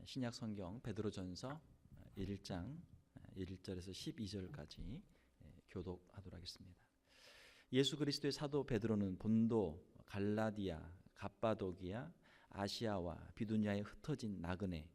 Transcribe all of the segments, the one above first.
신약 성경 베드로전서 1장 1절에서 12절까지 교독하도록 하겠습니다. 예수 그리스도의 사도 베드로는 본도, 갈라디아, 갑바도기아, 아시아와 비두냐에 흩어진 나그네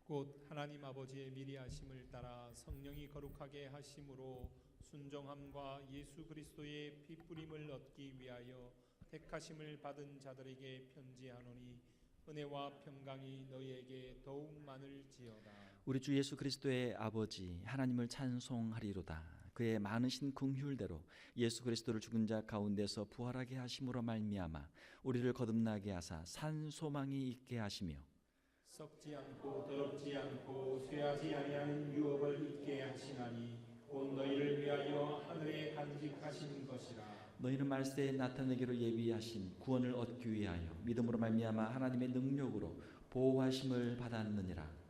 곧 하나님 아버지의 미리 하심을 따라 성령이 거룩하게 하심으로 순종함과 예수 그리스도의 피 뿌림을 얻기 위하여 택하심을 받은 자들에게 편지하노니 은혜와 평강이 너희에게 더욱 많을지어다. 우리 주 예수 그리스도의 아버지 하나님을 찬송하리로다. 그의 많으신 긍휼대로 예수 그리스도를 죽은 자 가운데서 부활하게 하심으로 말미암아 우리를 거듭나게 하사 산 소망이 있게 하시며 썩지 않고 더럽지 않고 쇠하지 아니하는 유업을 있게 하시나니 곧 너희를 위하여 하늘에 간직하신 것이라. 너희는 말세에 나타내기로 예비하신 구원을 얻기 위하여 믿음으로 말미암아 하나님의 능력으로 보호하심을 받았느니라.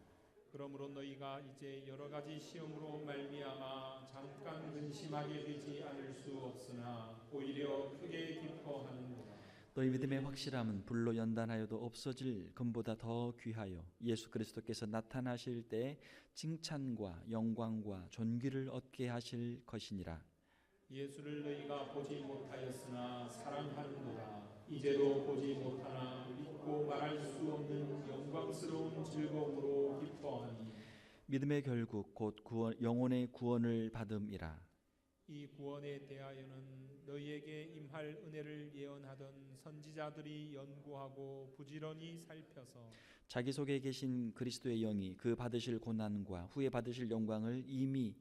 그러므로 너희가 이제 여러 가지 시험으로 말미암아 잠깐 근심하게 되지 않을 수 없으나 오히려 크게 기뻐하는구나. 너희 믿음의 확실함은 불로 연단하여도 없어질 금보다 더 귀하여 예수 그리스도께서 나타나실 때 칭찬과 영광과 존귀를 얻게 하실 것이니라. 예수를 너희가 보지 못하였으나 사랑하는도다. 이제도 보지 못하나 믿고 말할 수 없는 영광스러운 즐거움으로 기뻐하니 믿음의 결국 곧 영혼의 구원을 받음이라. 이 구원에 대하여는 너희에게 임할 은혜를 예언하던 선지자들이 연구하고 부지런히 살펴서 자기 속에 계신 그리스도의 영이 그 받으실 고난과 후에 받으실 영광을 이미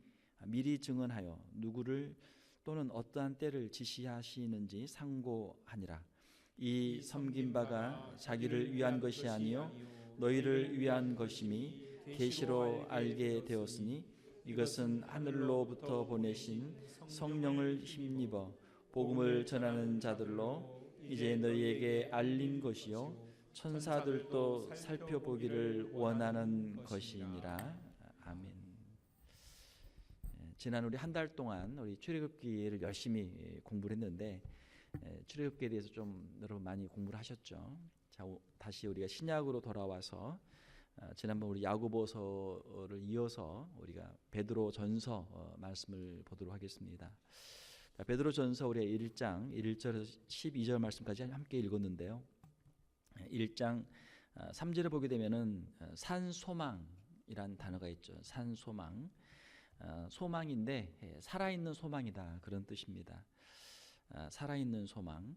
미리 증언하여 누구를 또는 어떠한 때를 지시하시는지 상고하니라. 이 섬긴 바가 자기를 위한 것이 아니요 너희를 위한 것임이 계시로 알게 되었으니 이것은 하늘로부터 보내신 성령을 힘입어 복음을 전하는 자들로 이제 너희에게 알린 것이요 천사들도 살펴보기를 원하는 것이니라. 아멘. 지난 우리 한 달 동안 우리 출애굽기를 열심히 공부를 했는데 출애굽기에 대해서 좀 여러분 많이 공부를 하셨죠. 자, 다시 우리가 신약으로 돌아와서 지난번 우리 야고보서를 이어서 우리가 베드로전서 말씀을 보도록 하겠습니다. 자, 베드로전서 우리가 1장 1절에서 12절 말씀까지 함께 읽었는데요. 1장 3절에 보게 되면은 산소망이란 단어가 있죠. 산소망. 소망인데 살아있는 소망이다 그런 뜻입니다. 살아있는 소망.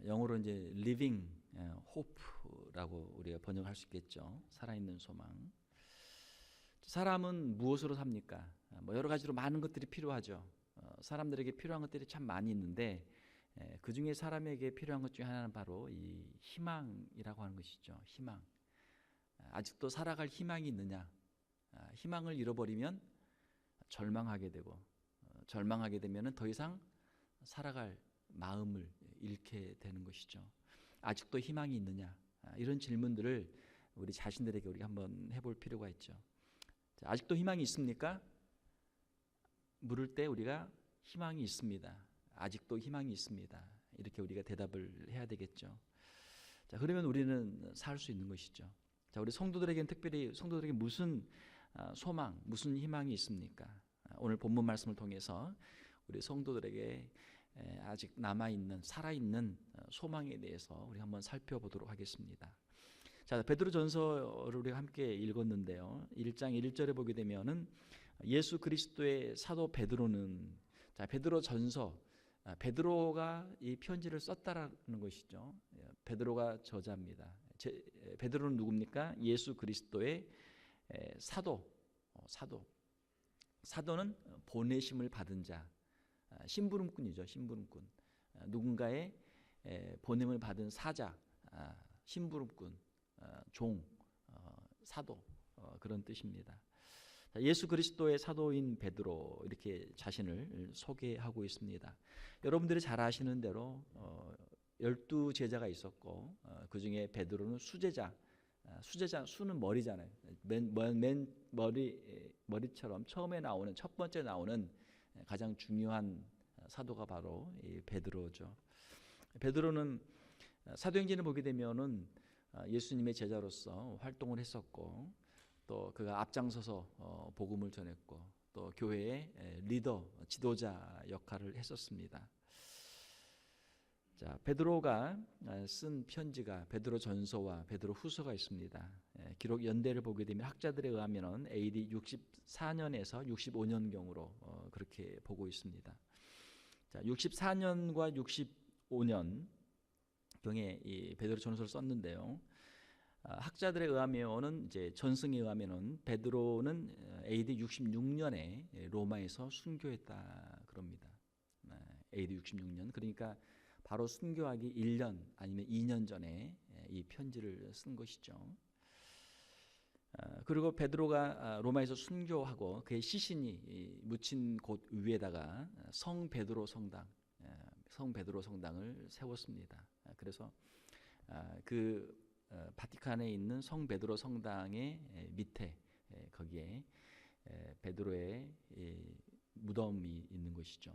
영어로 이제 living hope라고 우리가 번역할 수 있겠죠. 살아있는 소망. 사람은 무엇으로 삽니까? 뭐 여러 가지로 많은 것들이 필요하죠. 사람들에게 필요한 것들이 참 많이 있는데 그 중에 사람에게 필요한 것 중에 하나는 바로 이 희망이라고 하는 것이죠. 희망. 아직도 살아갈 희망이 있느냐? 희망을 잃어버리면 절망하게 되고 절망하게 되면은 더 이상 살아갈 마음을 잃게 되는 것이죠. 아직도 희망이 있느냐? 이런 질문들을 우리 자신들에게 우리가 한번 해볼 필요가 있죠. 자, 아직도 희망이 있습니까? 물을 때 우리가 희망이 있습니다. 아직도 희망이 있습니다. 이렇게 우리가 대답을 해야 되겠죠. 자, 그러면 우리는 살 수 있는 것이죠. 자, 우리 성도들에게는 특별히 성도들에게 무슨 소망, 무슨 희망이 있습니까? 오늘 본문 말씀을 통해서 우리 성도들에게 아직 남아있는 살아있는 소망에 대해서 우리 한번 살펴보도록 하겠습니다. 자, 베드로전서를 우리가 함께 읽었는데요. 1장 1절에 보게 되면은 예수 그리스도의 사도 베드로는 자, 베드로전서 베드로가 이 편지를 썼다라는 것이죠. 베드로가 저자입니다. 베드로는 누굽니까? 예수 그리스도의 사도. 사도는 보내심을 받은 자. 심부름꾼이죠. 심부름꾼. 누군가의 보냄을 받은 사자, 심부름꾼, 종, 사도 그런 뜻입니다. 예수 그리스도의 사도인 베드로 이렇게 자신을 소개하고 있습니다. 여러분들이 잘 아시는 대로 12제자가 있었고 그 중에 베드로는 수제자, 수는 머리잖아요. 맨 머리처럼 처음에 나오는 첫 번째 나오는 가장 중요한 사도가 바로 이 베드로죠. 베드로는 사도행전을 보게 되면은 예수님의 제자로서 활동을 했었고 또 그가 앞장서서 복음을 전했고 또 교회의 리더, 지도자 역할을 했었습니다. 자, 베드로가 쓴 편지가 베드로 전서와 베드로 후서가 있습니다. 기록 연대를 보게 되면 학자들에 의하면 AD 64년에서 65년경으로 그렇게 보고 있습니다. 자, 64년과 65년 경에 이 베드로 전서를 썼는데요. 학자들에 의하면은 이제 전승에 의하면은 베드로는 AD 66년에 로마에서 순교했다 그럽니다. AD 66년 그러니까 바로 순교하기 1년 아니면 2년 전에 이 편지를 쓴 것이죠. 그리고 베드로가 로마에서 순교하고 그의 시신이 묻힌 곳 위에다가 성 베드로 성당을 세웠습니다. 그래서 그 바티칸에 있는 성 베드로 성당의 밑에 거기에 베드로의 무덤이 있는 것이죠.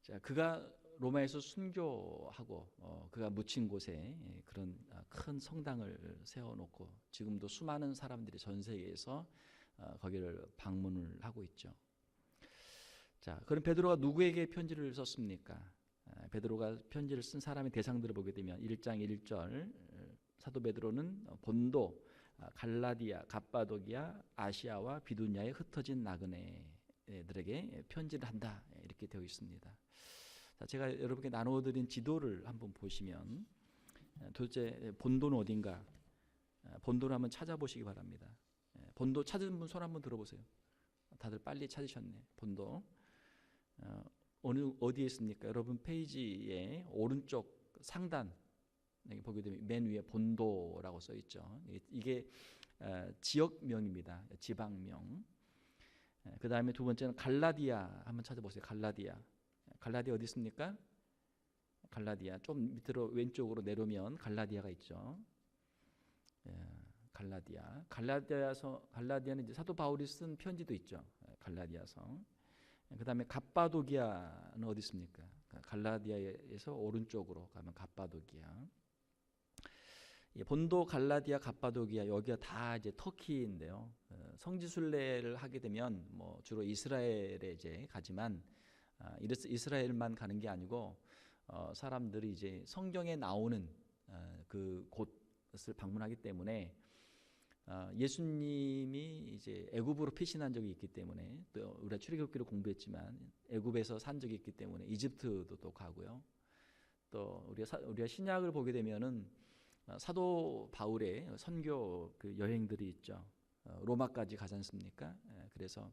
자, 그가 로마에서 순교하고 그가 묻힌 곳에 그런 큰 성당을 세워놓고 지금도 수많은 사람들이 전 세계에서 거기를 방문을 하고 있죠. 자, 그럼 베드로가 누구에게 편지를 썼습니까? 베드로가 편지를 쓴 사람의 대상들을 보게 되면 1장 1절 사도 베드로는 본도, 갈라디아, 갑바도기아, 아시아와 비두냐에 흩어진 나그네들에게 편지를 한다 이렇게 되어 있습니다. 자, 제가 여러분께 나누어드린 지도를 한번 보시면 도대체 본도는 어딘가 본도를 한번 찾아보시기 바랍니다. 본도 찾은 분 손 한번 들어보세요. 다들 빨리 찾으셨네. 본도 어디에 있습니까? 여러분 페이지의 오른쪽 상단 보게 되면 맨 위에 본도라고 써 있죠. 이게 지역명입니다. 지방명. 그 다음에 두 번째는 갈라디아 한번 찾아보세요. 갈라디아 어디 있습니까? 갈라디아 좀 밑으로 왼쪽으로 내려오면 갈라디아가 있죠. 갈라디아는 이제 사도 바울이 쓴 편지도 있죠. 갈라디아서. 그 다음에 갑바도기아는 어디 있습니까? 갈라디아에서 오른쪽으로 가면 갑바도기아. 본도, 갈라디아, 갑바도기아 여기가 다 이제 터키인데요. 성지순례를 하게 되면 뭐 주로 이스라엘에 이제 가지만 이스라엘만 가는 게 아니고 사람들이 이제 성경에 나오는 그 곳을 방문하기 때문에 예수님이 이제 애굽으로 피신한 적이 있기 때문에 또 우리가 출애굽기를 공부했지만 애굽에서 산 적이 있기 때문에 이집트도 또 가고요. 또 우리가 신약을 보게 되면은 사도 바울의 선교 그 여행들이 있죠. 로마까지 가지 않습니까? 그래서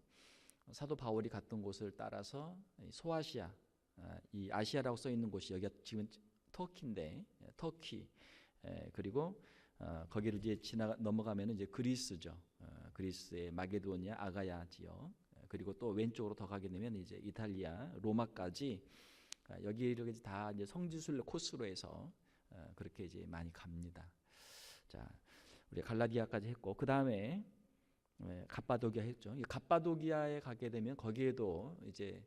사도 바울이 갔던 곳을 따라서 소아시아, 이 아시아라고 써 있는 곳이 여기가 지금 터키인데 터키, 그리고 거기를 이제 넘어가면 이제 그리스죠. 그리스의 마게도니아, 아가야 지역, 그리고 또 왼쪽으로 더 가게 되면 이제 이탈리아, 로마까지 여기를 다 이제 성지순례 코스로 해서 그렇게 이제 많이 갑니다. 자, 우리 갈라디아까지 했고 그 다음에 갑바도기아 했죠. 이 갑바도기아에 가게 되면 거기에도 이제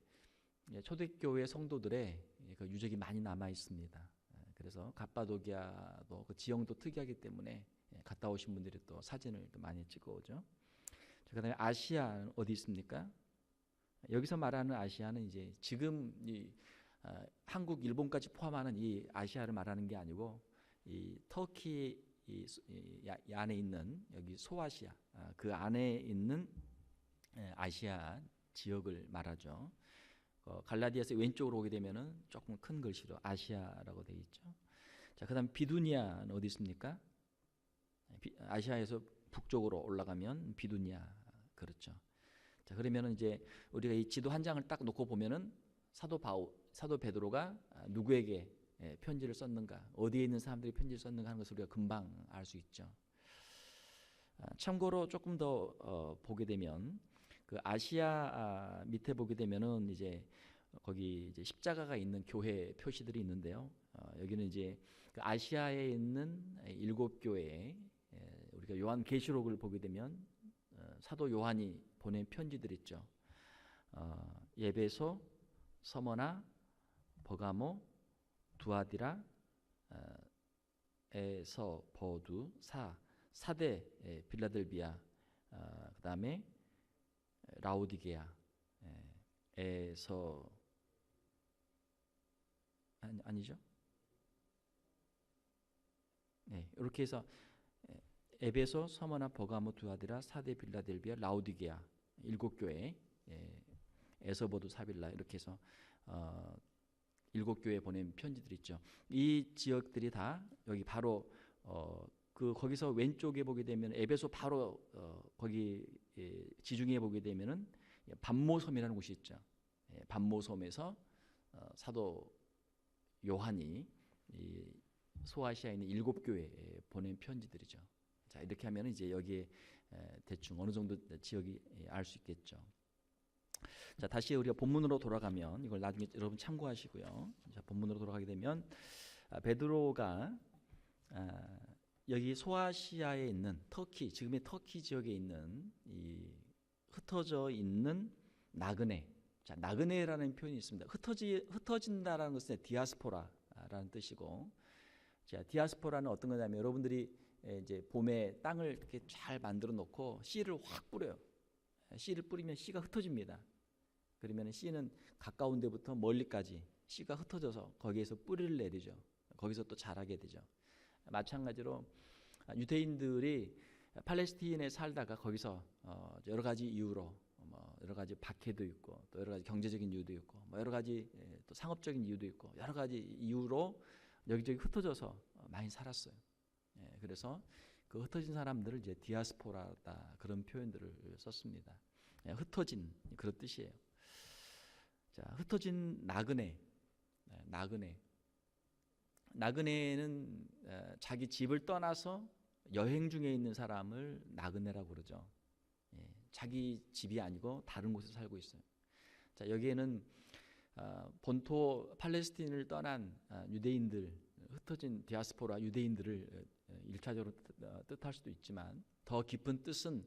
초대교회 성도들의 그 유적이 많이 남아 있습니다. 그래서 갑바도기아도 그 지형도 특이하기 때문에 갔다 오신 분들이 또 사진을 또 많이 찍어오죠. 그다음에 아시아 어디 있습니까? 여기서 말하는 아시아는 이제 지금 이 한국, 일본까지 포함하는 이 아시아를 말하는 게 아니고 이 터키 이 안에 있는 여기 소아시아 그 안에 있는 아시아 지역을 말하죠. 갈라디아에서 왼쪽으로 오게 되면은 조금 큰 글씨로 아시아라고 되어 있죠. 자, 그다음 비두니아는 어디 있습니까? 아시아에서 북쪽으로 올라가면 비두니아 그렇죠. 자, 그러면은 이제 우리가 이 지도 한 장을 딱 놓고 보면은 사도 베드로가 누구에게 편지를 썼는가, 어디에 있는 사람들이 편지를 썼는가 하는 것을 우리가 금방 알 수 있죠. 참고로 조금 더 보게 되면 그 아시아 밑에 보게 되면은 이제 거기 이제 십자가가 있는 교회 표시들이 있는데요. 여기는 이제 그 아시아에 있는 7교회에 우리가 요한계시록을 보게 되면 사도 요한이 보낸 편지들 있죠. 에베소, 서머나, 버가모, 두아디라, 에서 버두 사대 빌라델비아 그다음에 라오디게아 에서 아니죠? 네, 이렇게 해서 에베소, 서머나, 버가모, 두아디라, 사대 빌라델비아, 라오디게아 7교회 에서버두 사빌라 이렇게 해서 7교회에 보낸 편지들이 있죠. 이 지역들이 다 여기 바로 거기서 왼쪽에 보게 되면 에베소 바로 거기 지중해에 보게 되면은 반모섬이라는 곳이 있죠. 반모섬에서 사도 요한이 이 소아시아에 있는 7교회에 보낸 편지들이죠. 자, 이렇게 하면 이제 여기에 대충 어느 정도 지역이 알 수 있겠죠. 자, 다시 우리가 본문으로 돌아가면 이걸 나중에 여러분 참고하시고요. 자, 본문으로 돌아가게 되면 베드로가 여기 소아시아에 있는 터키, 지금의 터키 지역에 있는 이 흩어져 있는 나그네. 자, 나그네라는 표현이 있습니다. 흩어진다라는 것은 디아스포라라는 뜻이고, 자, 디아스포라는 어떤 거냐면 여러분들이 이제 봄에 땅을 이렇게 잘 만들어 놓고 씨를 확 뿌려요. 씨를 뿌리면 씨가 흩어집니다. 그러면 씨는 가까운 데부터 멀리까지 씨가 흩어져서 거기에서 뿌리를 내리죠. 거기서 또 자라게 되죠. 마찬가지로 유대인들이 팔레스타인에 살다가 거기서 여러 가지 이유로 여러 가지 박해도 있고 또 여러 가지 경제적인 이유도 있고 여러 가지 또 상업적인 이유도 있고 여러 가지 이유로 여기저기 흩어져서 많이 살았어요. 그래서 그 흩어진 사람들을 이제 디아스포라다 그런 표현들을 썼습니다. 흩어진 그런 뜻이에요. 자, 흩어진 나그네. 나그네는 자기 집을 떠나서 여행 중에 있는 사람을 나그네라고 그러죠. 자기 집이 아니고 다른 곳에 살고 있어요. 자, 여기에는 본토 팔레스타인을 떠난 유대인들, 흩어진 디아스포라 유대인들을 일차적으로 뜻할 수도 있지만 더 깊은 뜻은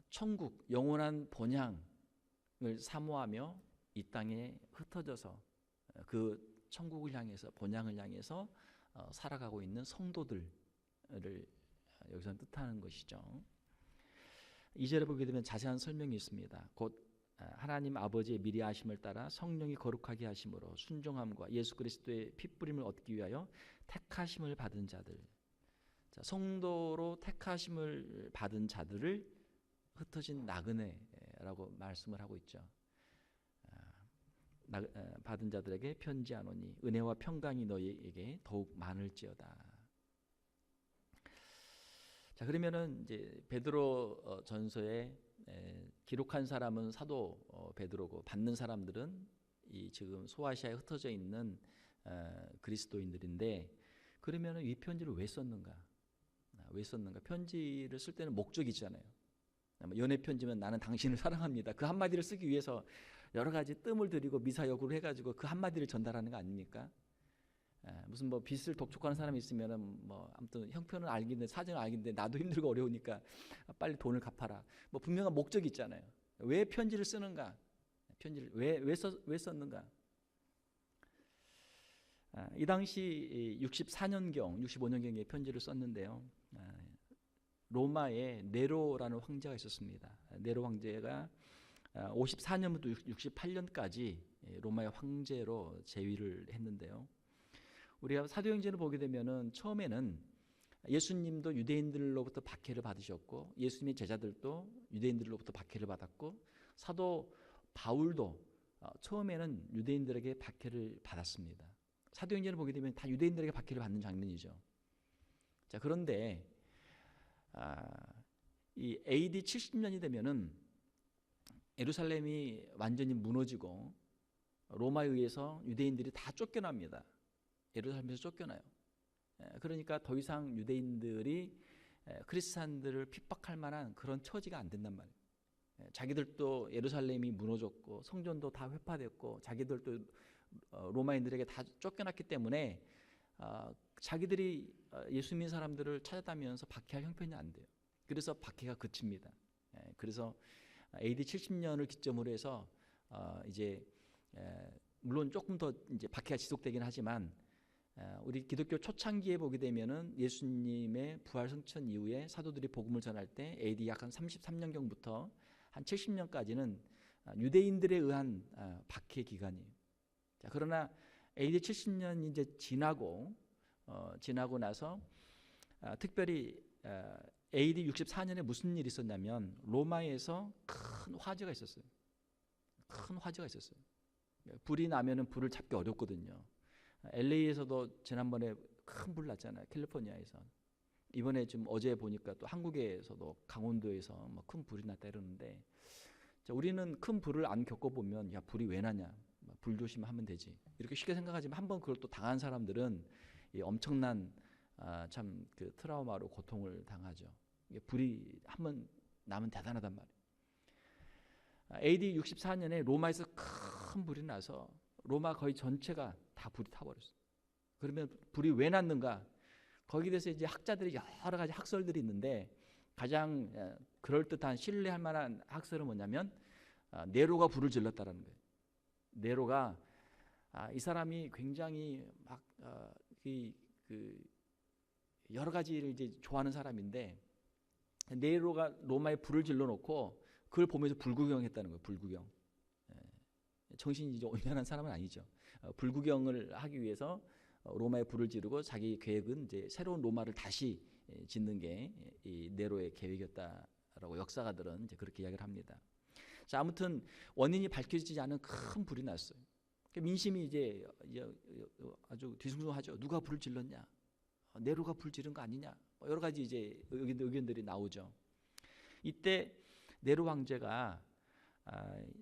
천국, 영원한 본향을 사모하며 이 땅에 흩어져서 그 천국을 향해서 본향을 향해서 살아가고 있는 성도들을 여기서 뜻하는 것이죠. 2절에 보게 되면 자세한 설명이 있습니다. 곧 하나님 아버지의 미리 아심을 따라 성령이 거룩하게 하심으로 순종함과 예수 그리스도의 피뿌림을 얻기 위하여 택하심을 받은 자들. 자, 성도로 택하심을 받은 자들을 흩어진 나그네라고 말씀을 하고 있죠. 받은 자들에게 편지하노니 은혜와 평강이 너희에게 더욱 많을지어다. 자, 그러면은 이제 베드로 전서에 기록한 사람은 사도 베드로고 받는 사람들은 이 지금 소아시아에 흩어져 있는 그리스도인들인데 그러면은 이 편지를 왜 썼는가? 편지를 쓸 때는 목적이 있잖아요. 연애 편지면 나는 당신을 사랑합니다. 그 한마디를 쓰기 위해서 여러 가지 뜸을 들이고 미사여구를 해가지고 그 한마디를 전달하는 거 아닙니까? 무슨 뭐 빚을 독촉하는 사람이 있으면은 뭐 아무튼 형편은 알겠는데 사정을 알겠는데 나도 힘들고 어려우니까 빨리 돈을 갚아라. 뭐 분명한 목적이 있잖아요. 왜 편지를 쓰는가? 편지를 왜 썼는가? 이 당시 64년경, 65년경에 편지를 썼는데요. 로마에 네로라는 황제가 있었습니다. 네로 황제가 54년부터 68년까지 로마의 황제로 재위를 했는데요. 우리가 사도행전을 보게 되면은 처음에는 예수님도 유대인들로부터 박해를 받으셨고 예수님의 제자들도 유대인들로부터 박해를 받았고 사도 바울도 처음에는 유대인들에게 박해를 받았습니다. 사도행전을 보게 되면 다 유대인들에게 박해를 받는 장면이죠. 자, 그런데 이 AD 70년이 되면은 예루살렘이 완전히 무너지고 로마에 의해서 유대인들이 다 쫓겨납니다. 예루살렘에서 쫓겨나요. 그러니까 더 이상 유대인들이 크리스찬들을 핍박할 만한 그런 처지가 안 된단 말이에요. 자기들도 예루살렘이 무너졌고 성전도 다 회파됐고 자기들도 로마인들에게 다 쫓겨났기 때문에 자기들이 예수 믿는 사람들을 찾아다니면서 박해할 형편이 안 돼요. 그래서 박해가 그칩니다. 그래서 AD 70년을 기점으로 해서 이제 물론 조금 더 이제 박해가 지속되긴 하지만 우리 기독교 초창기에 보게 되면은 예수님의 부활 승천 이후에 사도들이 복음을 전할 때 AD 약 한 33년경부터 한 70년까지는 유대인들에 의한 박해 기간이에요. 자, 그러나 AD 70년이 이제 지나고 나서 특별히 AD 64년에 무슨 일이 있었냐면 로마에서 큰 화재가 있었어요. 큰 화재가 있었어요. 불이 나면은 불을 잡기 어렵거든요. LA에서도 지난번에 큰 불 났잖아요. 캘리포니아에서. 이번에 좀 어제 보니까 또 한국에서도 강원도에서 뭐 큰 불이 났다 이러는데, 자, 우리는 큰 불을 안 겪어보면 야 불이 왜 나냐, 불 조심하면 되지 이렇게 쉽게 생각하지만 한번 그걸 또 당한 사람들은 이 엄청난 참 그 트라우마로 고통을 당하죠. 이게 불이 한번 나면 대단하단 말이에요. AD 64년에 로마에서 큰 불이 나서 로마 거의 전체가 다 불이 타버렸어요. 그러면 불이 왜 났는가? 거기에 대해서 이제 학자들이 여러 가지 학설들이 있는데 가장 그럴듯한 신뢰할 만한 학설은 뭐냐면 네로가 불을 질렀다라는 거예요. 네로가 이 사람이 굉장히 막 여러 가지를 이제 좋아하는 사람인데 네로가 로마에 불을 질러놓고 그걸 보면서 불구경했다는 거예요. 불구경. 정신이 이제 온전한 사람은 아니죠. 불구경을 하기 위해서 로마에 불을 지르고 자기 계획은 이제 새로운 로마를 다시 짓는 게 이 네로의 계획이었다라고 역사가들은 이제 그렇게 이야기를 합니다. 자, 아무튼 원인이 밝혀지지 않은 큰 불이 났어요. 민심이 이제 아주 뒤숭숭하죠. 누가 불을 질렀냐? 네로가 불 지른 거 아니냐? 여러 가지 이제 의견들이 나오죠. 이때 네로 황제가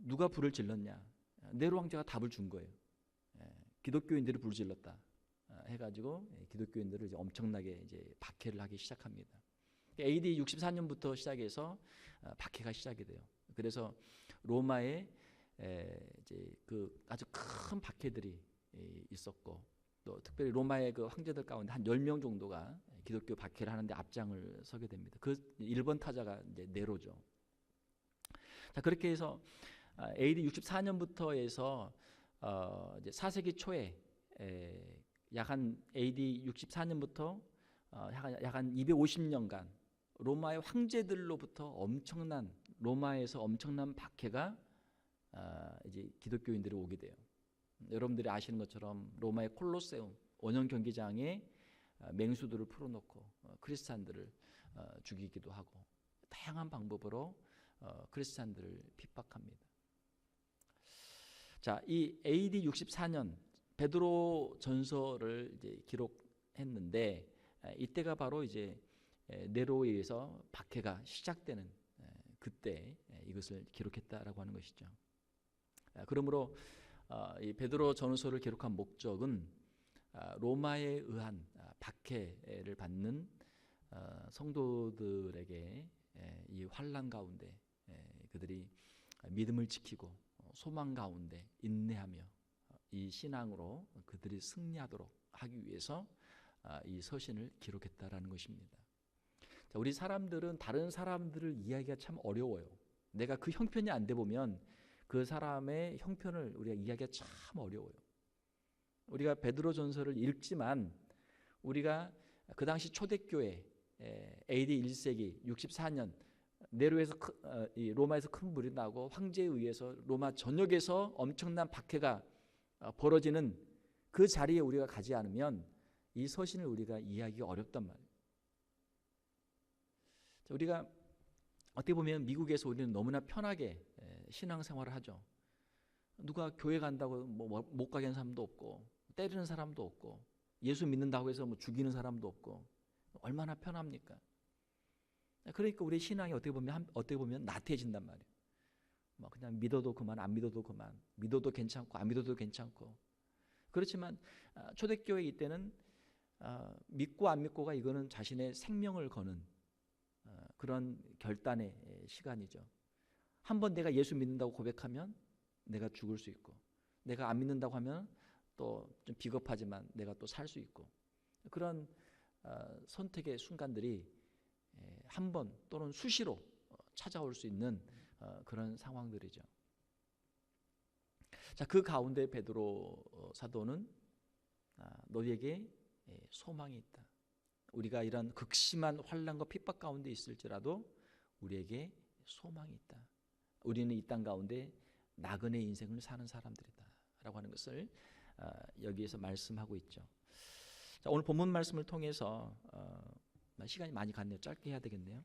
누가 불을 질렀냐? 네로 황제가 답을 준 거예요. 기독교인들이 불을 질렀다 해가지고 기독교인들을 이제 엄청나게 이제 박해를 하기 시작합니다. AD 64년부터 시작해서 박해가 시작이 돼요. 그래서 로마에 이제 그 아주 큰 박해들이 있었고 또 특별히 로마의 그 황제들 가운데 한 10명 정도가 기독교 박해를 하는데 앞장을 서게 됩니다. 그 1번 타자가 이제 네로죠. 자, 그렇게 해서 AD 64년부터 해서 이제 4세기 초에 약 한 AD 64년부터 약 한 250년간 로마의 황제들로부터 로마에서 엄청난 박해가 이제 기독교인들이 오게 돼요. 여러분들이 아시는 것처럼 로마의 콜로세움 원형 경기장에 맹수들을 풀어놓고 크리스찬들을 죽이기도 하고 다양한 방법으로 크리스찬들을 핍박합니다. 자, 이 AD 64년 베드로 전서를 이제 기록했는데 이때가 바로 이제 네로에 의해서 박해가 시작되는 그때 이것을 기록했다라고 하는 것이죠. 그러므로 이 베드로 전서를 기록한 목적은 로마에 의한 박해를 받는 성도들에게 이 환난 가운데 그들이 믿음을 지키고 소망 가운데 인내하며 이 신앙으로 그들이 승리하도록 하기 위해서 이 서신을 기록했다라는 것입니다. 자, 우리 사람들은 다른 사람들을 이해하기가 참 어려워요. 내가 그 형편이 안 돼 보면 그 사람의 형편을 우리가 이해하기가 참 어려워요. 우리가 베드로 전서를 읽지만 우리가 그 당시 초대교회 AD 1세기 64년 네로에서 로마에서 큰 불이 나고 황제에 의해서 로마 전역에서 엄청난 박해가 벌어지는 그 자리에 우리가 가지 않으면 이 서신을 우리가 이해하기가 어렵단 말이에요. 우리가 어떻게 보면 미국에서 우리는 너무나 편하게 신앙생활을 하죠. 누가 교회 간다고 못 가게 하는 사람도 없고 때리는 사람도 없고 예수 믿는다고 해서 죽이는 사람도 없고 얼마나 편합니까? 그러니까 우리 신앙이 어떻게 보면 나태해진단 말이에요. 그냥 믿어도 그만, 안 믿어도 그만, 믿어도 괜찮고 안 믿어도 괜찮고. 그렇지만 초대교회 이때는 믿고 안 믿고가 이거는 자신의 생명을 거는 그런 결단의 시간이죠. 한번 내가 예수 믿는다고 고백하면 내가 죽을 수 있고, 내가 안 믿는다고 하면 또 좀 비겁하지만 내가 또 살 수 있고, 그런 선택의 순간들이 한 번 또는 수시로 찾아올 수 있는 그런 상황들이죠. 자, 그 가운데 베드로 사도는 너희에게 소망이 있다. 우리가 이런 극심한 환난과 핍박 가운데 있을지라도 우리에게 소망이 있다. 우리는 이 땅 가운데 나그네 인생을 사는 사람들이다 라고 하는 것을 여기에서 말씀하고 있죠. 자, 오늘 본문 말씀을 통해서 시간이 많이 갔네요. 짧게 해야 되겠네요.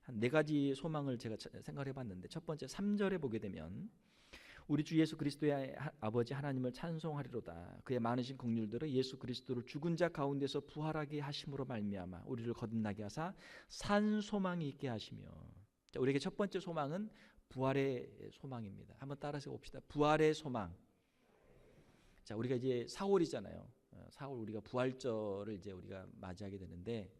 한 4가지 소망을 제가 생각을 해봤는데, 첫 번째 3절에 보게 되면 우리 주 예수 그리스도의 아버지 하나님을 찬송하리로다. 그의 많으신 긍휼대로 예수 그리스도를 죽은 자 가운데서 부활하게 하심으로 말미암아 우리를 거듭나게 하사 산 소망이 있게 하시며. 자, 우리에게 첫 번째 소망은 부활의 소망입니다. 한번 따라서 봅시다. 부활의 소망. 자, 우리가 이제 4월이잖아요. 4월 우리가 부활절을 이제 우리가 맞이하게 되는데,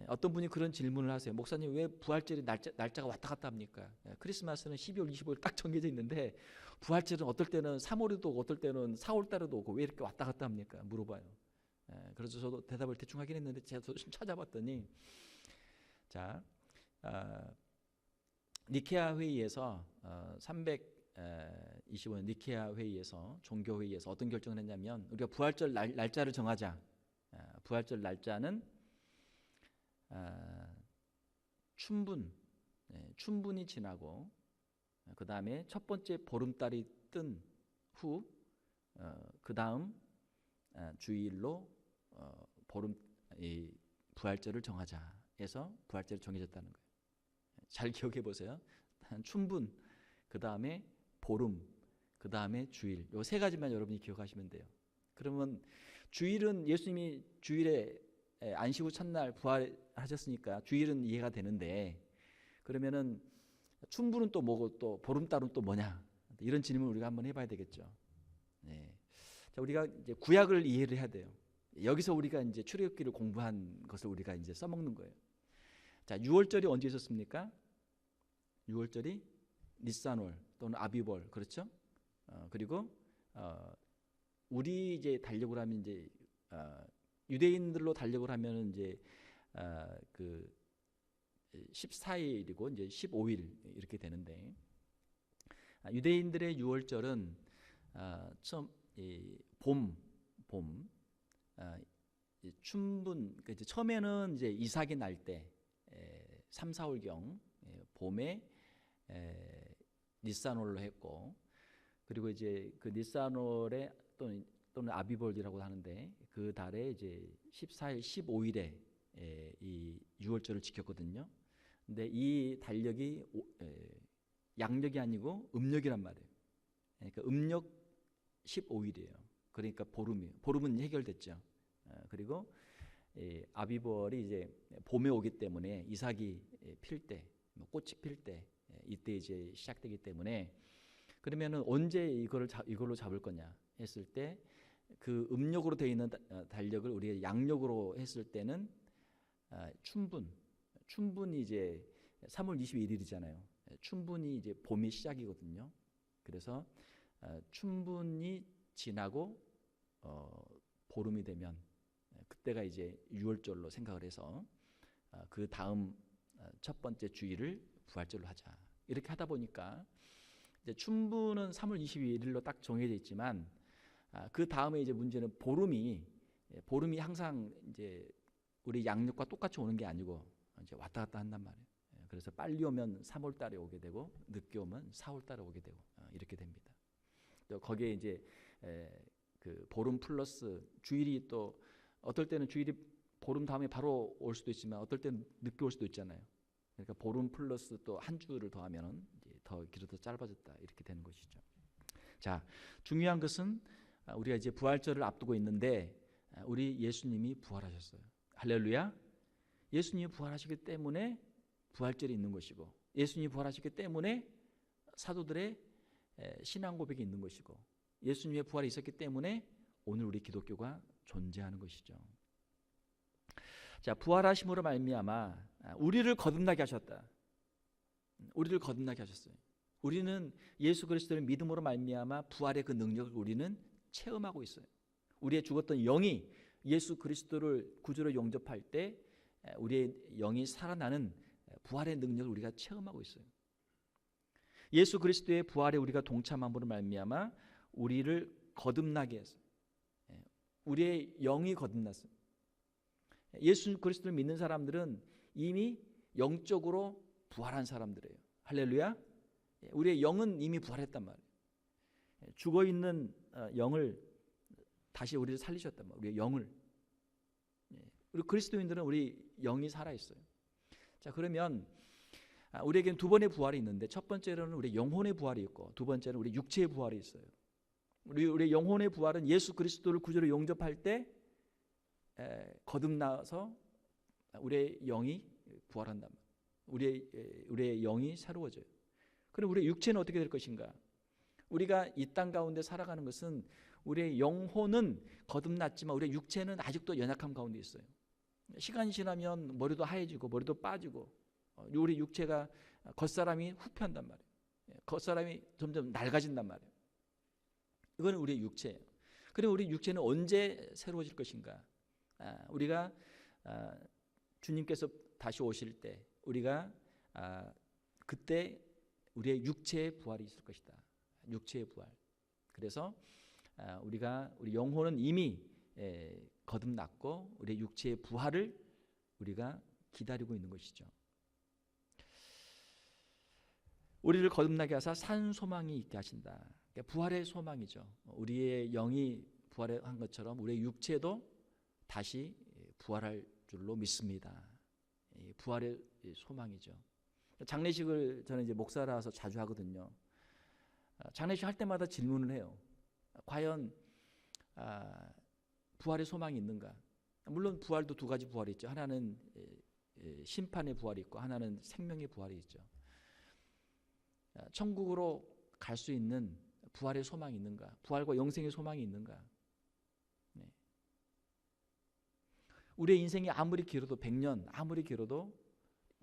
어떤 분이 그런 질문을 하세요. 목사님, 왜 부활절이 날짜가 왔다 갔다 합니까? 크리스마스는 12월 25일 딱 정해져 있는데 부활절은 어떨 때는 3월에도 오고 어떨 때는 4월 달에도 오고 왜 이렇게 왔다 갔다 합니까? 물어봐요. 그래서 저도 대답을 대충 하긴 했는데 제가 좀 찾아봤더니, 자, 니케아 회의에서 325년 니케아 회의에서, 종교 회의에서 어떤 결정을 했냐면, 우리가 부활절 날짜를 정하자. 부활절 날짜는 춘분이 지나고 그 다음에 첫 번째 보름달이 뜬 후 그 다음 주일로 부활절을 정하자 해서 부활절이 정해졌다는 거예요. 잘 기억해 보세요. 춘분, 그 다음에 보름, 그 다음에 주일, 요 3가지만 여러분이 기억하시면 돼요. 그러면 주일은 예수님이 주일에 안식 후 첫날 부활하셨으니까 주일은 이해가 되는데, 그러면은 춘분은 또 뭐고 또 보름달은 또 뭐냐, 이런 질문을 우리가 한번 해봐야 되겠죠. 네. 자, 우리가 이제 구약을 이해를 해야 돼요. 여기서 우리가 이제 출애굽기를 공부한 것을 우리가 이제 써먹는 거예요. 자, 6월절이 언제 있었습니까? 6월절이 니산월 또는 아비벌, 그렇죠? 그리고 우리 이제 달력으로 하면 이제 유대인들로 달력을 하면은 이제 그 14일이고 이제 15일 이렇게 되는데, 유대인들의 6월절은 처음 봄 춘분, 그러니까 이제 처음에는 이제 이삭이 날 때 3, 4월경 봄에 니산월로 했고, 그리고 이제 그 니산월에 또는 아비벌이라고 하는데 그 달에 이제 14일, 15일에 이 6월절을 지켰거든요. 근데 이 달력이 양력이 아니고 음력이란 말이에요. 그러니까 음력 15일이에요. 그러니까 보름은 해결됐죠. 그리고 아비벌이 이제 봄에 오기 때문에 이삭이 필 때, 꽃이 필 때, 이때 이제 시작되기 때문에, 그러면은 언제 이걸로 잡을 거냐 했을 때, 그 음력으로 되어 있는 달력을 우리가 양력으로 했을 때는 춘분이 이제 3월 21일이잖아요. 춘분이 이제 봄이 시작이거든요. 그래서 춘분이 지나고 보름이 되면 그때가 이제 6월절로 생각을 해서 그 다음 첫 번째 주일을 부활절로 하자. 이렇게 하다 보니까 이제 춘분은 3월 22일로 딱 정해져 있지만, 그 다음에 이제 문제는 보름이 항상 이제 우리 양력과 똑같이 오는 게 아니고 이제 왔다 갔다 한단 말이에요. 그래서 빨리 오면 3월 달에 오게 되고 늦게 오면 4월 달에 오게 되고 이렇게 됩니다. 또 거기에 이제 그 보름 플러스 주일이, 또 어떨 때는 주일이 보름 다음에 바로 올 수도 있지만 어떨 때는 늦게 올 수도 있잖아요. 그러니까 보름 플러스 또 한 주를 더하면은 이제 더 길어서 짧아졌다 이렇게 되는 것이죠. 자, 중요한 것은 우리가 이제 부활절을 앞두고 있는데 우리 예수님이 부활하셨어요. 할렐루야. 예수님이 부활하시기 때문에 부활절이 있는 것이고, 예수님이 부활하시기 때문에 사도들의 신앙 고백이 있는 것이고, 예수님의 부활이 있었기 때문에 오늘 우리 기독교가 존재하는 것이죠. 자, 부활하심으로 말미암아 우리를 거듭나게 하셨다. 우리를 거듭나게 하셨어요. 우리는 예수 그리스도를 믿음으로 말미암아 부활의 그 능력을 우리는 체험하고 있어요. 우리의 죽었던 영이 예수 그리스도를 구주로 영접할 때 우리의 영이 살아나는 부활의 능력을 우리가 체험하고 있어요. 예수 그리스도의 부활에 우리가 동참함으로 말미암아 우리를 거듭나게 해서, 우리의 영이 거듭났어요. 예수 그리스도를 믿는 사람들은 이미 영적으로 부활한 사람들이에요. 할렐루야. 우리의 영은 이미 부활했단 말이에요. 죽어있는 영을 다시 우리를 살리셨단 말이에요. 우리의 영을. 우리 그리스도인들은 우리 영이 살아있어요. 자, 그러면 우리에게는 두 번의 부활이 있는데, 첫 번째로는 우리 영혼의 부활이 있고, 두 번째는 우리 육체의 부활이 있어요. 우리 영혼의 부활은 예수 그리스도를 구주로 용접할 때 거듭나서 우리의 영이 부활한단 말이에요. 우리의 영이 새로워져요. 그럼 우리의 육체는 어떻게 될 것인가? 우리가 이 땅 가운데 살아가는 것은 우리의 영혼은 거듭났지만 우리의 육체는 아직도 연약함 가운데 있어요. 시간이 지나면 머리도 하얘지고 머리도 빠지고 우리 육체가 겉사람이 후퇴한단 말이에요. 겉사람이 점점 낡아진단 말이에요. 이건 우리의 육체예요. 그럼 우리 육체는 언제 새로워질 것인가? 우리가 주님께서 다시 오실 때 우리가 그때 우리의 육체의 부활이 있을 것이다. 육체의 부활. 그래서 우리 영혼은 이미 거듭났고 우리의 육체의 부활을 우리가 기다리고 있는 것이죠. 우리를 거듭나게 하사 산 소망이 있게 하신다. 그러니까 부활의 소망이죠. 우리의 영이 부활한 것처럼 우리의 육체도 다시 부활할 줄로 믿습니다. 부활의 소망이죠. 장례식을 저는 이제 목사라서 자주 하거든요. 장례식 할 때마다 질문을 해요. 과연 부활의 소망이 있는가? 물론 부활도 두 가지 부활이 있죠. 하나는 심판의 부활이 있고 하나는 생명의 부활이 있죠. 천국으로 갈 수 있는 부활의 소망이 있는가? 부활과 영생의 소망이 있는가? 네. 우리의 인생이 아무리 길어도 100년 아무리 길어도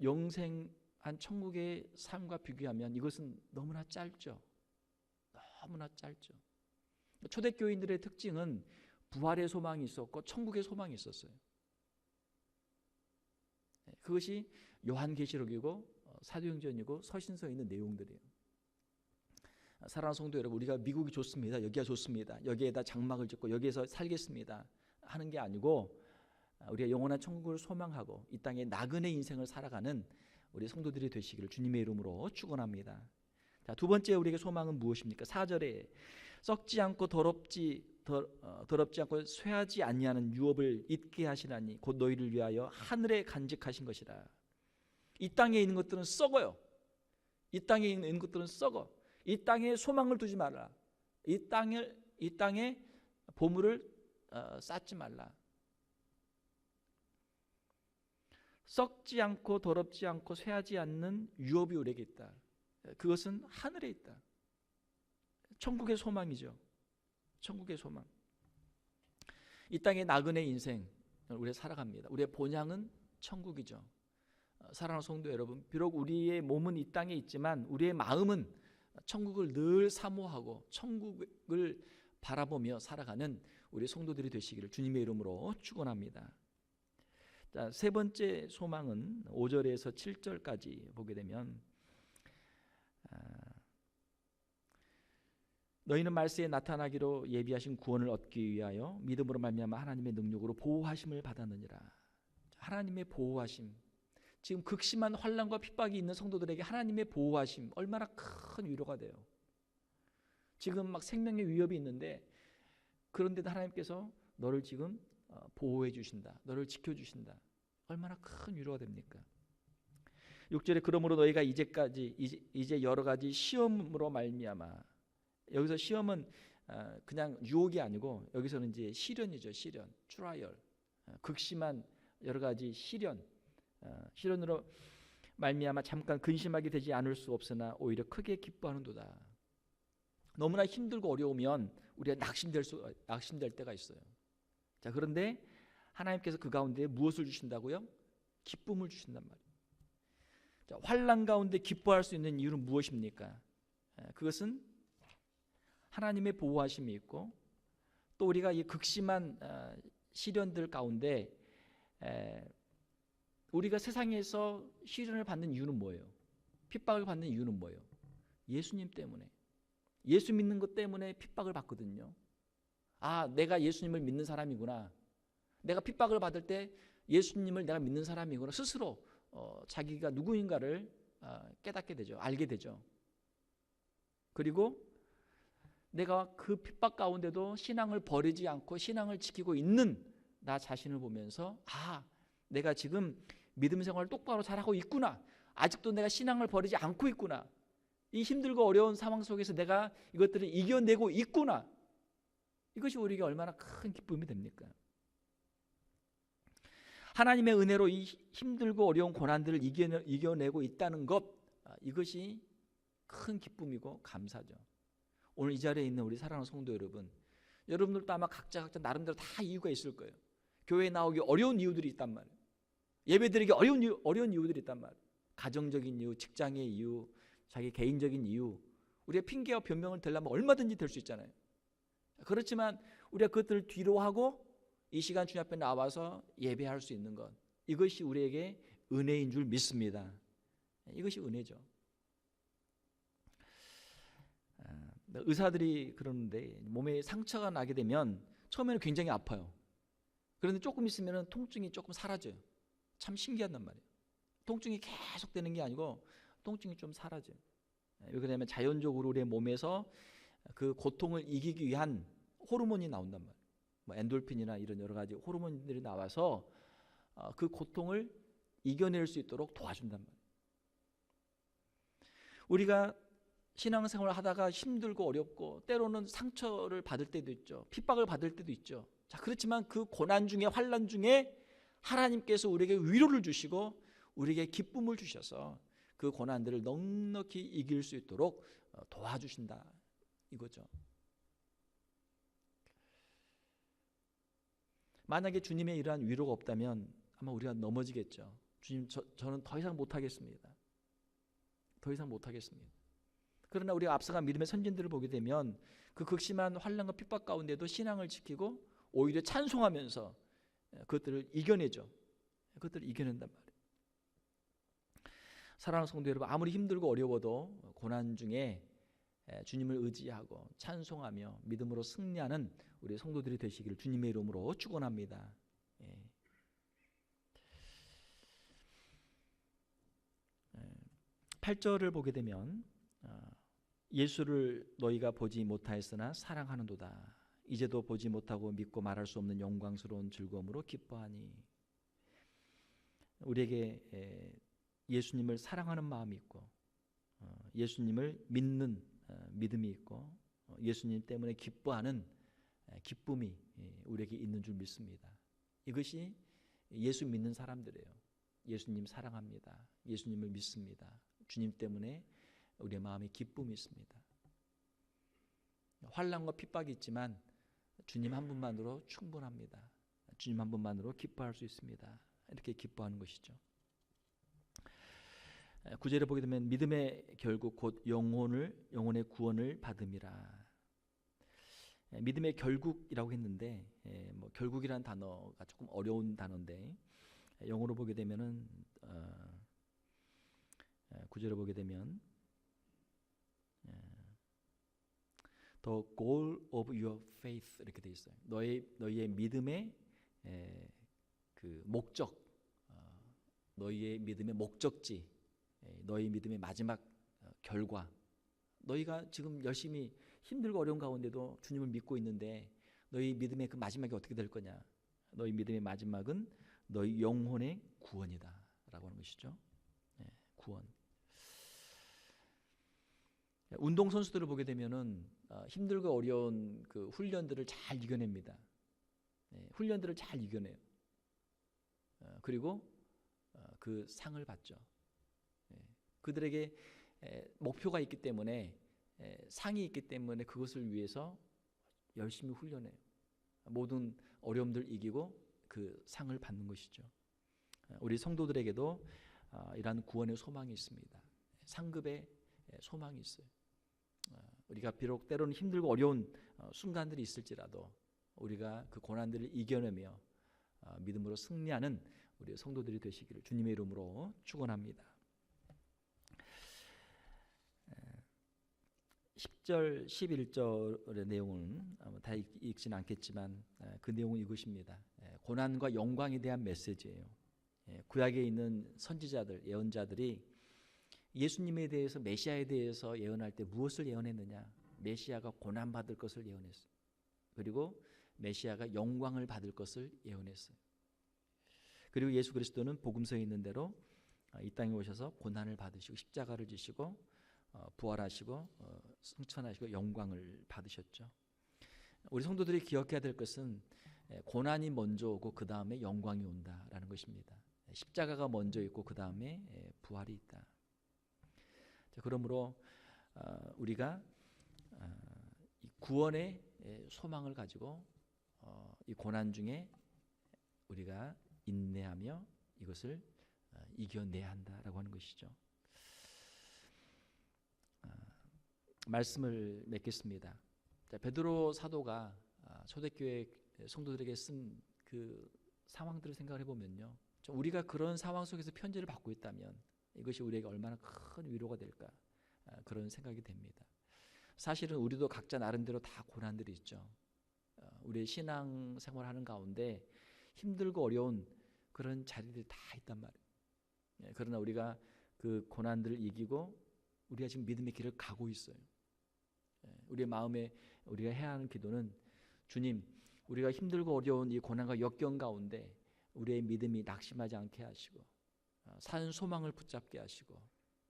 영생한 천국의 삶과 비교하면 이것은 너무나 짧죠. 너무나 짧죠. 초대교인들의 특징은 부활의 소망이 있었고 천국의 소망이 있었어요. 그것이 요한계시록이고 사도행전이고 서신서에 있는 내용들이에요. 사랑하는 성도 여러분, 우리가 미국이 좋습니다. 여기가 좋습니다. 여기에다 장막을 짓고 여기에서 살겠습니다 하는 게 아니고 우리가 영원한 천국을 소망하고 이 땅에 나그네 인생을 살아가는 우리 성도들이 되시기를 주님의 이름으로 축원합니다. 자, 두 번째 우리에게 소망은 무엇입니까? 4절에 썩지 않고 더럽지 않고 쇠하지 아니하는 유업을 잊게 하시나니 곧 너희를 위하여 하늘에 간직하신 것이라. 이 땅에 있는 것들은 썩어요. 이 땅에 있는 것들은 썩어. 이 땅에 소망을 두지 말라. 이 땅에 보물을 쌓지 말라. 썩지 않고 더럽지 않고 쇠하지 않는 유업이 우리에게 있다. 그것은 하늘에 있다. 천국의 소망이죠. 천국의 소망. 이 땅의 나그네 인생 우리가 살아갑니다. 우리의 본향은 천국이죠. 사랑하는 성도 여러분, 비록 우리의 몸은 이 땅에 있지만 우리의 마음은 천국을 늘 사모하고 천국을 바라보며 살아가는 우리 성도들이 되시기를 주님의 이름으로 축원합니다. 자, 세 번째 소망은 5절에서 7절까지 보게 되면 너희는 말세에 나타나기로 예비하신 구원을 얻기 위하여 믿음으로 말미암아 하나님의 능력으로 보호하심을 받았느니라. 하나님의 보호하심. 지금 극심한 환난과 핍박이 있는 성도들에게 하나님의 보호하심 얼마나 큰 위로가 돼요. 지금 막 생명의 위협이 있는데 그런데도 하나님께서 너를 지금 보호해 주신다. 너를 지켜 주신다. 얼마나 큰 위로가 됩니까? 6절에 그러므로 너희가 이제 여러 가지 시험으로 말미암아. 여기서 시험은 그냥 유혹이 아니고 여기서는 이제 시련이죠. 시련, 트라이얼. 극심한 여러 가지 시련으로 말미암아 잠깐 근심하게 되지 않을 수 없으나 오히려 크게 기뻐하는도다. 너무나 힘들고 어려우면 우리가 낙심될 때가 있어요. 자, 그런데 하나님께서 그 가운데 무엇을 주신다고요? 기쁨을 주신단 말이에요. 자, 환난 가운데 기뻐할 수 있는 이유는 무엇입니까? 그것은 하나님의 보호하심이 있고 또 우리가 이 극심한 시련들 가운데 우리가 세상에서 시련을 받는 이유는 뭐예요? 핍박을 받는 이유는 뭐예요? 예수님 때문에. 예수 믿는 것 때문에 핍박을 받거든요. 아, 내가 예수님을 믿는 사람이구나. 내가 핍박을 받을 때 예수님을 내가 믿는 사람이구나. 스스로 자기가 누구인가를 깨닫게 되죠. 알게 되죠. 그리고 내가 그 핍박 가운데도 신앙을 버리지 않고 신앙을 지키고 있는 나 자신을 보면서 아, 내가 지금 믿음 생활을 똑바로 잘하고 있구나. 아직도 내가 신앙을 버리지 않고 있구나. 이 힘들고 어려운 상황 속에서 내가 이것들을 이겨내고 있구나. 이것이 우리에게 얼마나 큰 기쁨이 됩니까? 하나님의 은혜로 이 힘들고 어려운 고난들을 이겨내고 있다는 것, 이것이 큰 기쁨이고 감사죠. 오늘 이 자리에 있는 우리 사랑하는 성도 여러분, 여러분들도 아마 각자 나름대로 다 이유가 있을 거예요. 교회에 나오기 어려운 이유들이 있단 말이에요. 예배드리기 어려운 이유들이 있단 말이에요. 가정적인 이유, 직장의 이유, 자기 개인적인 이유, 우리가 핑계와 변명을 대려면 얼마든지 될 수 있잖아요. 그렇지만 우리가 그것들을 뒤로 하고 이 시간 주님 앞에 나와서 예배할 수 있는 것, 이것이 우리에게 은혜인 줄 믿습니다. 이것이 은혜죠. 의사들이 그러는데 몸에 상처가 나게 되면 처음에는 굉장히 아파요. 그런데 조금 있으면 통증이 조금 사라져요. 참 신기하단 말이에요. 통증이 계속 되는 게 아니고 통증이 좀 사라져요. 왜 그러냐면 자연적으로 우리의 몸에서 그 고통을 이기기 위한 호르몬이 나온단 말이에요. 뭐 엔돌핀이나 이런 여러 가지 호르몬들이 나와서 그 고통을 이겨낼 수 있도록 도와준단 말이에요. 우리가 신앙생활을 하다가 힘들고 어렵고 때로는 상처를 받을 때도 있죠. 핍박을 받을 때도 있죠. 자, 그렇지만 그 고난 중에 환난 중에 하나님께서 우리에게 위로를 주시고 우리에게 기쁨을 주셔서 그 고난들을 넉넉히 이길 수 있도록 도와주신다 이거죠. 만약에 주님의 이러한 위로가 없다면 아마 우리가 넘어지겠죠. 주님, 저는 더 이상 못하겠습니다. 더 이상 못하겠습니다. 그러나 우리가 앞서간 믿음의 선진들을 보게 되면 그 극심한 환난과 핍박 가운데도 신앙을 지키고 오히려 찬송하면서 그것들을 이겨내죠. 그것들을 이겨낸단 말이에요. 사랑하는 성도 여러분, 아무리 힘들고 어려워도 고난 중에 주님을 의지하고 찬송하며 믿음으로 승리하는 우리 성도들이 되시기를 주님의 이름으로 축원합니다. 8절을 보게 되면 예수를 너희가 보지 못하였으나 사랑하는도다. 이제도 보지 못하고 믿고 말할 수 없는 영광스러운 즐거움으로 기뻐하니. 우리에게 예수님을 사랑하는 마음이 있고 예수님을 믿는 믿음이 있고 예수님 때문에 기뻐하는 기쁨이 우리에게 있는 줄 믿습니다. 이것이 예수 믿는 사람들이에요. 예수님 사랑합니다. 예수님을 믿습니다. 주님 때문에 우리의 마음에 기쁨이 있습니다. 환난과 핍박이 있지만 주님 한 분만으로 충분합니다. 주님 한 분만으로 기뻐할 수 있습니다. 이렇게 기뻐하는 것이죠. 9절에 보게 되면 믿음의 결국 곧 영혼의 구원을 받음이라. 믿음의 결국이라고 했는데 뭐 결국이라는 단어가 조금 어려운 단어인데 영어로 보게 되면은 9절에 보게 되면 The goal of your faith 이렇게 돼 있어요. 너희의 믿음의 그 목적, 너희의 믿음의 목적지, 너희 믿음의 마지막 결과. 너희가 지금 열심히 힘들고 어려운 가운데도 주님을 믿고 있는데 너희 믿음의 그 마지막이 어떻게 될 거냐? 너희 믿음의 마지막은 너희 영혼의 구원이다라고 하는 것이죠. 구원. 운동 선수들을 보게 되면은 힘들고 어려운 그 훈련들을 잘 이겨냅니다. 훈련들을 잘 이겨내요. 그리고 그 상을 받죠. 그들에게 목표가 있기 때문에 상이 있기 때문에 그것을 위해서 열심히 훈련해요. 모든 어려움들 이기고 그 상을 받는 것이죠. 우리 성도들에게도 이러한 구원의 소망이 있습니다. 상급의 소망이 있어요. 우리가 비록 때로는 힘들고 어려운 순간들이 있을지라도 우리가 그 고난들을 이겨내며 믿음으로 승리하는 우리 성도들이 되시기를 주님의 이름으로 축원합니다. 10절, 11절의 내용은 다 읽지는 않겠지만 그 내용은 이것입니다. 고난과 영광에 대한 메시지예요. 구약에 있는 선지자들, 예언자들이 예수님에 대해서, 메시아에 대해서 예언할 때 무엇을 예언했느냐? 메시아가 고난받을 것을 예언했어요. 그리고 메시아가 영광을 받을 것을 예언했어요. 그리고 예수 그리스도는 복음서에 있는 대로 이 땅에 오셔서 고난을 받으시고 십자가를 지시고 부활하시고 승천하시고 영광을 받으셨죠. 우리 성도들이 기억해야 될 것은 고난이 먼저 오고 그 다음에 영광이 온다라는 것입니다. 십자가가 먼저 있고 그 다음에 부활이 있다. 그러므로 우리가 이 구원의 소망을 가지고 이 고난 중에 우리가 인내하며 이것을 이겨내야 한다라고 하는 것이죠. 말씀을 맺겠습니다. 베드로 사도가 초대교회 성도들에게 쓴 그 상황들을 생각을 해보면요, 우리가 그런 상황 속에서 편지를 받고 있다면 이것이 우리에게 얼마나 큰 위로가 될까, 그런 생각이 됩니다. 사실은 우리도 각자 나름대로 다 고난들이 있죠. 우리의 신앙 생활하는 가운데 힘들고 어려운 그런 자리들이 다 있단 말이에요. 그러나 우리가 그 고난들을 이기고 우리가 지금 믿음의 길을 가고 있어요. 우리의 마음에 우리가 해야 하는 기도는, 주님, 우리가 힘들고 어려운 이 고난과 역경 가운데 우리의 믿음이 낙심하지 않게 하시고 산 소망을 붙잡게 하시고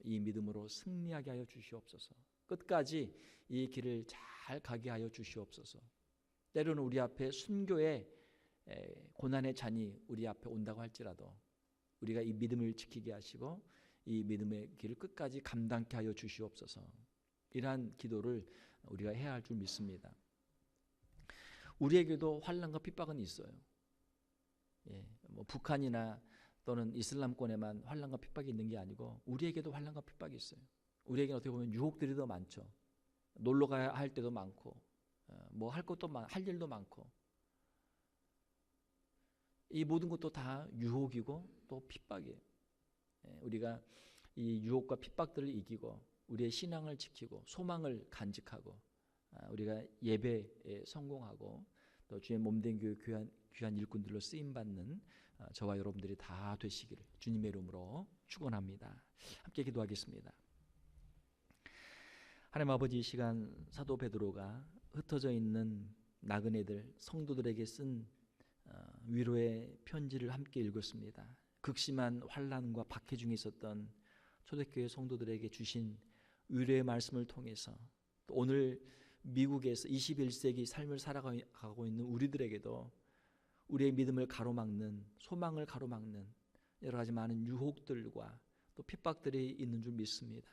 이 믿음으로 승리하게 하여 주시옵소서. 끝까지 이 길을 잘 가게 하여 주시옵소서. 때로는 우리 앞에 순교의 고난의 잔이 우리 앞에 온다고 할지라도 우리가 이 믿음을 지키게 하시고 이 믿음의 길을 끝까지 감당케 하여 주시옵소서. 이러한 기도를 우리가 해야 할 줄 믿습니다. 우리에게도 환난과 핍박은 있어요. 북한이나 또는 이슬람권에만 환난과 핍박이 있는 게 아니고 우리에게도 환난과 핍박이 있어요. 우리에게는 어떻게 보면 유혹들이 더 많죠. 놀러 가야 할 때도 많고 뭐 할 것도 할 일도 많고, 이 모든 것도 다 유혹이고 또 핍박이에요. 우리가 이 유혹과 핍박들을 이기고 우리의 신앙을 지키고 소망을 간직하고 우리가 예배에 성공하고 또 주의 몸된 교회 귀한 일꾼들로 쓰임받는 저와 여러분들이 다 되시기를 주님의 이름으로 축원합니다. 함께 기도하겠습니다. 하나님 아버지, 이 시간 사도 베드로가 흩어져 있는 나그네들 성도들에게 쓴 위로의 편지를 함께 읽었습니다. 극심한 환난과 박해 중에 있었던 초대교회 성도들에게 주신 위로의 말씀을 통해서 또 오늘 미국에서 21세기 삶을 살아가고 있는 우리들에게도 우리의 믿음을 가로막는, 소망을 가로막는 여러 가지 많은 유혹들과 또 핍박들이 있는 줄 믿습니다.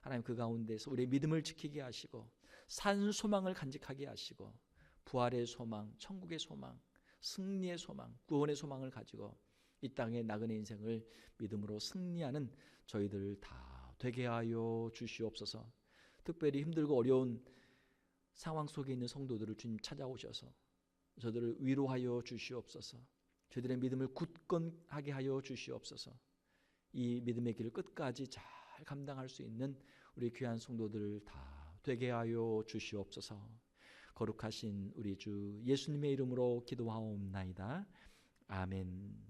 하나님, 그 가운데서 우리의 믿음을 지키게 하시고 산 소망을 간직하게 하시고 부활의 소망, 천국의 소망, 승리의 소망, 구원의 소망을 가지고 이 땅의 나그네 인생을 믿음으로 승리하는 저희들 다 되게 하여 주시옵소서. 특별히 힘들고 어려운 상황 속에 있는 성도들을 주님 찾아오셔서 저들을 위로하여 주시옵소서. 저들의 믿음을 굳건하게 하여 주시옵소서. 이 믿음의 길을 끝까지 잘 감당할 수 있는 우리 귀한 성도들 다 되게 하여 주시옵소서. 거룩하신 우리 주 예수님의 이름으로 기도하옵나이다. 아멘.